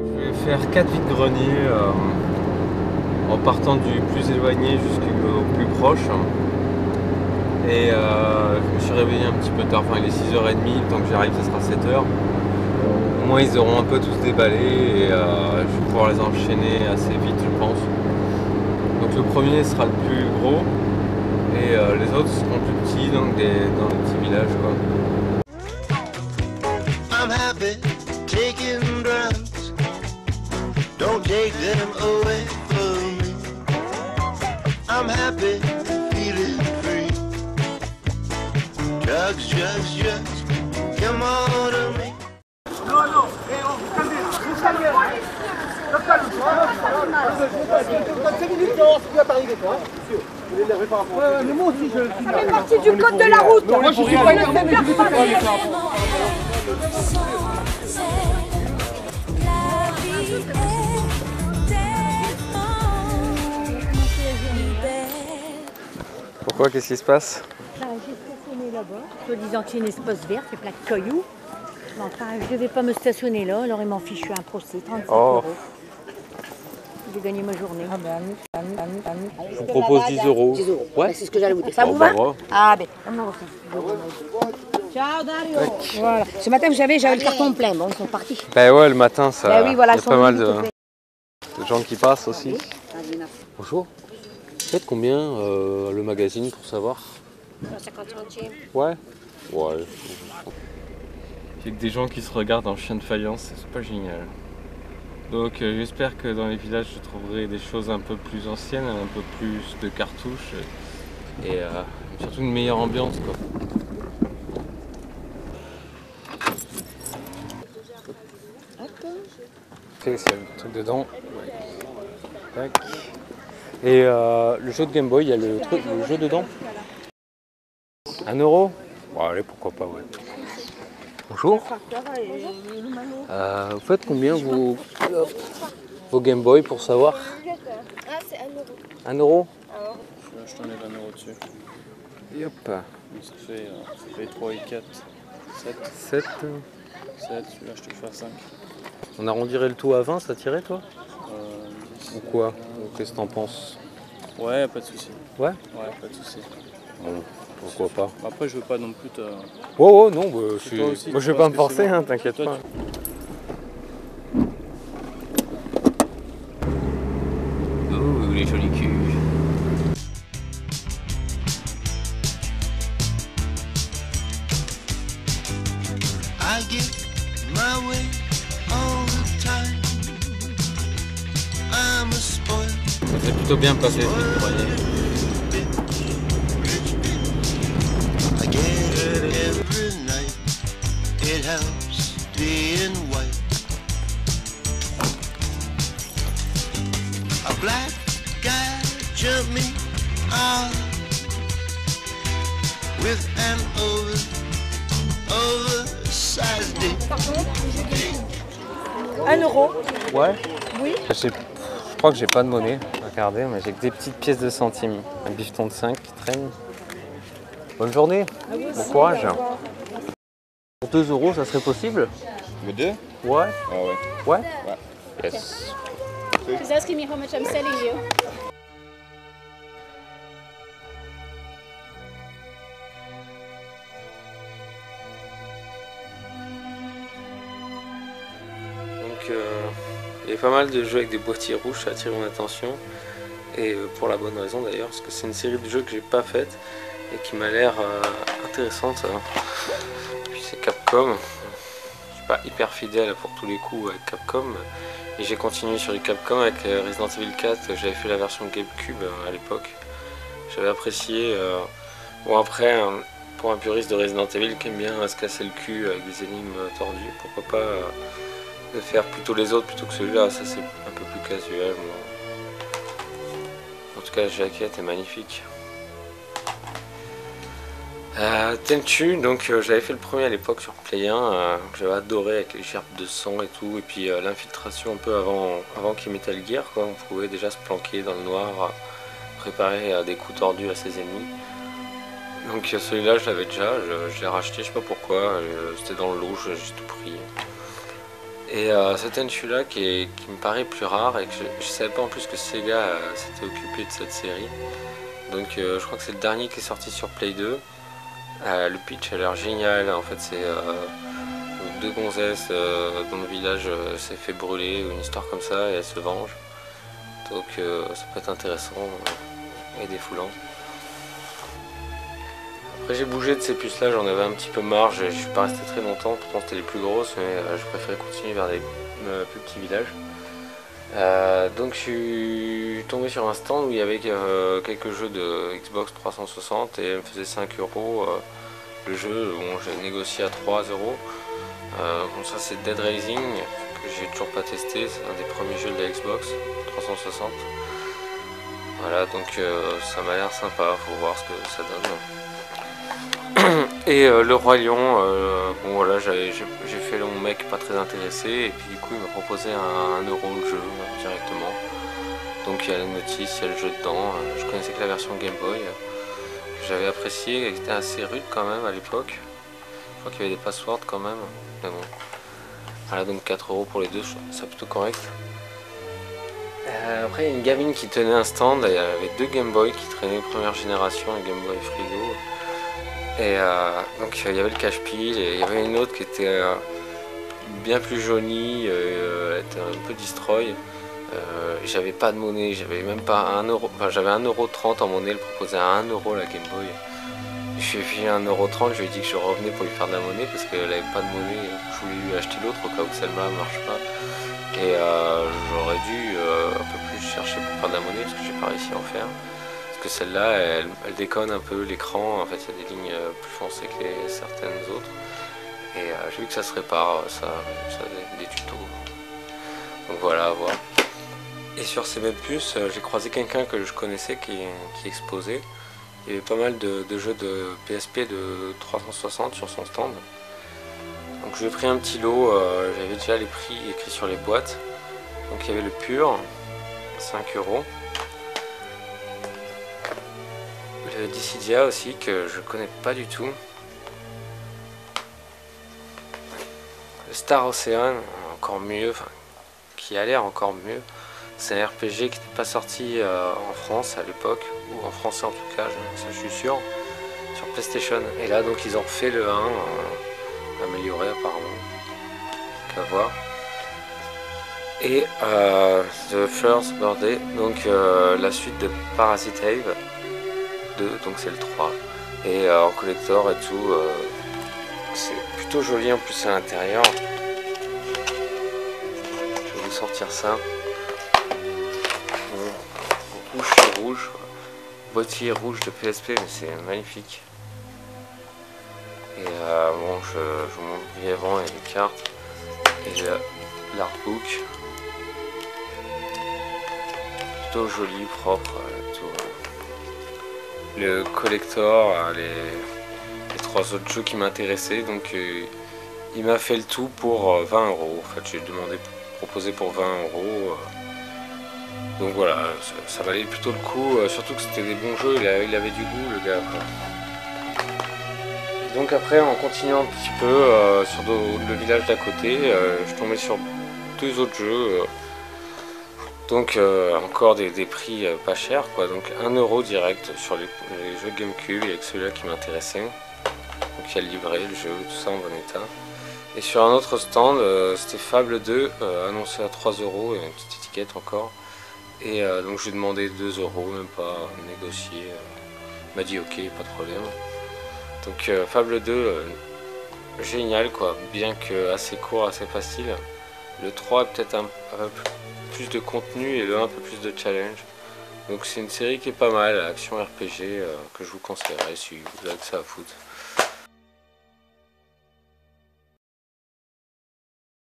Je vais faire 4 vides-greniers en partant du plus éloigné jusqu'au plus proche. Et je me suis réveillé un petit peu tard, enfin il est 6h30, le temps que j'arrive ça sera 7h. Au moins ils auront un peu tous déballé et je vais pouvoir les enchaîner assez vite je pense. Donc le premier sera le plus gros et les autres seront plus petits, donc dans des petits villages quoi. I'm happy taking drugs. Don't take them away from me. I'm happy feeling free. Drugs, come on to me. Non, non, vous calmez là, vous calmez là. Ça fait partie du code de la route. Moi je suis pas Pourquoi? Qu'est-ce qui se passe? J'ai stationné là-bas, soi-disant qu'il y a une espace vert, c'est plein de cailloux. Mais enfin, je ne devais pas me stationner là, alors ils m'ont fichu un procès, 35 €. J'ai gagné ma journée. Je vous propose 10 €. 10 €. Ouais. Ben, c'est ce que j'allais vous dire. Ça vous va? Ah ben, on me refait. Ciao Dario. Voilà. Ce matin, j'avais le carton plein. Bon, ils sont partis. Ben ouais, le matin, ça. Ben oui, voilà, y a pas mal de gens qui passent aussi. Bonjour. Faites combien le magazine pour savoir? 50 centimes. Ouais. Ouais. Il y a que des gens qui se regardent en chien de faïence, c'est pas génial. Donc j'espère que dans les villages je trouverai des choses un peu plus anciennes, un peu plus de cartouches et surtout une meilleure ambiance quoi. C'est le truc dedans. Tac. Et le jeu de Game Boy, il y a le jeu dedans. 1 €? Bon allez, pourquoi pas, ouais. Bonjour. Vous faites combien vos Game Boy pour savoir? Ah, c'est 1 €. 1 €? Je t'enlève 1 € dessus. Et hop. Ça fait 3 et 4. 7. 7. 7, celui-là je te fais à 5. On arrondirait le tout à 20, ça tirait toi? 10, Ou quoi? Qu'est-ce que t'en penses? Ouais, pas de soucis. Ouais? Ouais, pas de soucis. Bon, pourquoi pas. Après, je veux pas non plus te... Oh, non, bah, toi aussi, moi je tu vais vois pas me ce que forcer, c'est bon. hein, t'inquiète Toi, pas. Oh, les jolis culs. I get my way all the time. I'm a spoiled. Ça s'est plutôt bien passé ce vides-grenier. I get it every night. It helps being white. A black guy jumped me out with an oversized dick. 1 €. Ouais? Oui. Je crois que j'ai pas de monnaie, regardez, mais j'ai que des petites pièces de centimes. Un bifton de 5 qui traîne. Bonne journée, bon courage. Pour 2 €, ça serait possible? Le 2? Ouais. Ah ouais. Ouais? Ouais. Yes. She's asking me how much I'm selling you. Donc il y a pas mal de jeux avec des boîtiers rouges, ça a attiré mon attention. Et pour la bonne raison d'ailleurs, parce que c'est une série de jeux que j'ai pas faite et qui m'a l'air intéressante. Puis c'est Capcom. Je suis pas hyper fidèle pour tous les coups avec Capcom. Et j'ai continué sur du Capcom avec Resident Evil 4. J'avais fait la version GameCube à l'époque. J'avais apprécié. Bon après, pour un puriste de Resident Evil qui aime bien se casser le cul avec des énigmes tordues, pourquoi pas de faire plutôt les autres plutôt que celui-là. Ça c'est un peu plus casual. Moi. En tout cas la jaquette est magnifique. Tenchu, donc j'avais fait le premier à l'époque sur Play 1, que j'avais adoré avec les gerbes de sang et tout, et puis l'infiltration un peu avant qu'il y ait Metal Gear, quoi. On pouvait déjà se planquer dans le noir, préparer des coups tordus à ses ennemis. Donc celui-là je l'avais déjà, je l'ai racheté, je sais pas pourquoi, c'était dans le lot, j'ai tout pris. Et ce Tenchu-là qui me paraît plus rare et que je savais pas en plus que Sega s'était occupé de cette série. Donc je crois que c'est le dernier qui est sorti sur Play 2. Le pitch a l'air génial, en fait c'est deux gonzesses dont le village s'est fait brûler ou une histoire comme ça et elles se vengent. Donc ça peut être intéressant et défoulant. Après j'ai bougé de ces puces là, j'en avais un petit peu marre, je suis pas resté très longtemps, pourtant c'était les plus grosses mais je préférais continuer vers des plus petits villages. Donc je suis tombé sur un stand où il y avait quelques jeux de Xbox 360 et elle me faisait 5 € le jeu, bon j'ai négocié à 3 €. Bon ça c'est Dead Rising que j'ai toujours pas testé, c'est un des premiers jeux de la Xbox 360. Voilà donc ça m'a l'air sympa, faut voir ce que ça donne. Et le Roi Lion, bon voilà j'ai fait mon mec pas très intéressé et puis du coup il m'a proposé 1 € le jeu directement. Donc il y a la notice, il y a le jeu dedans, je connaissais que la version Game Boy que j'avais apprécié, elle était assez rude quand même à l'époque. Je crois qu'il y avait des passwords quand même, mais bon. Voilà donc 4 € pour les deux, c'est plutôt correct. Après il y a une gamine qui tenait un stand, et il y avait 2 Game Boy qui traînaient première génération, un Game Boy Frigo. Et donc il y avait le cache-pile et il y avait une autre qui était bien plus jaunie, elle était un peu destroy. J'avais pas de monnaie, j'avais même pas 1 €, enfin j'avais 1,30 € en monnaie, elle proposait à 1 € la Game Boy. Je lui ai filé 1,30 €, je lui ai dit que je revenais pour lui faire de la monnaie parce qu'elle avait pas de monnaie, je voulais lui acheter l'autre au cas où celle-là marche pas. Et j'aurais dû un peu plus chercher pour faire de la monnaie parce que j'ai pas réussi à en faire. Que celle-là, elle déconne un peu l'écran, en fait il y a des lignes plus foncées que certaines autres. Et j'ai vu que ça se répare, ça des tutos. Donc voilà, à voir. Et sur ces mêmes puces, j'ai croisé quelqu'un que je connaissais qui exposait. Il y avait pas mal de jeux de PSP de 360 sur son stand. Donc je lui ai pris un petit lot, j'avais déjà les prix écrits sur les boîtes. Donc il y avait le pur, 5 €. Le Dissidia aussi que je connais pas du tout. Le Star Ocean encore mieux, enfin qui a l'air encore mieux. C'est un RPG qui n'était pas sorti en France à l'époque, ou en français en tout cas, ça je suis sûr, sur PlayStation. Et là donc ils ont refait le 1 amélioré apparemment. À voir. Et The First Birthday, donc la suite de Parasite Eve. Donc c'est le 3 et en collector et tout c'est plutôt joli en plus à l'intérieur. Je vais vous sortir ça. Rouge sur rouge, boîtier rouge de PSP, mais c'est magnifique. Et bon je vous montre brièvement les cartes et l'artbook plutôt joli, propre, tout. Le collector, les 3 autres jeux qui m'intéressaient, donc il m'a fait le tout pour 20 €. En fait j'ai proposé pour 20 €. Donc voilà, ça valait plutôt le coup, surtout que c'était des bons jeux, il avait du goût le gars. Et donc après en continuant un petit peu sur le village d'à côté, je tombais sur 2 autres jeux. Donc encore des prix pas chers quoi, donc 1 € direct sur les jeux GameCube, avec celui-là qui m'intéressait. Donc il y a le livret, le jeu, tout ça en bon état. Et sur un autre stand, c'était Fable 2, annoncé à 3 €, et une petite étiquette encore. Et donc je lui ai demandé 2 €, même pas négocié. Il m'a dit ok, pas de problème. Donc Fable 2, génial quoi, bien que assez court, assez facile. Le 3 est peut-être un peu plus de contenu et le 1 un peu plus de challenge. Donc c'est une série qui est pas mal, action RPG, que je vous conseillerais si vous avez que ça à foutre.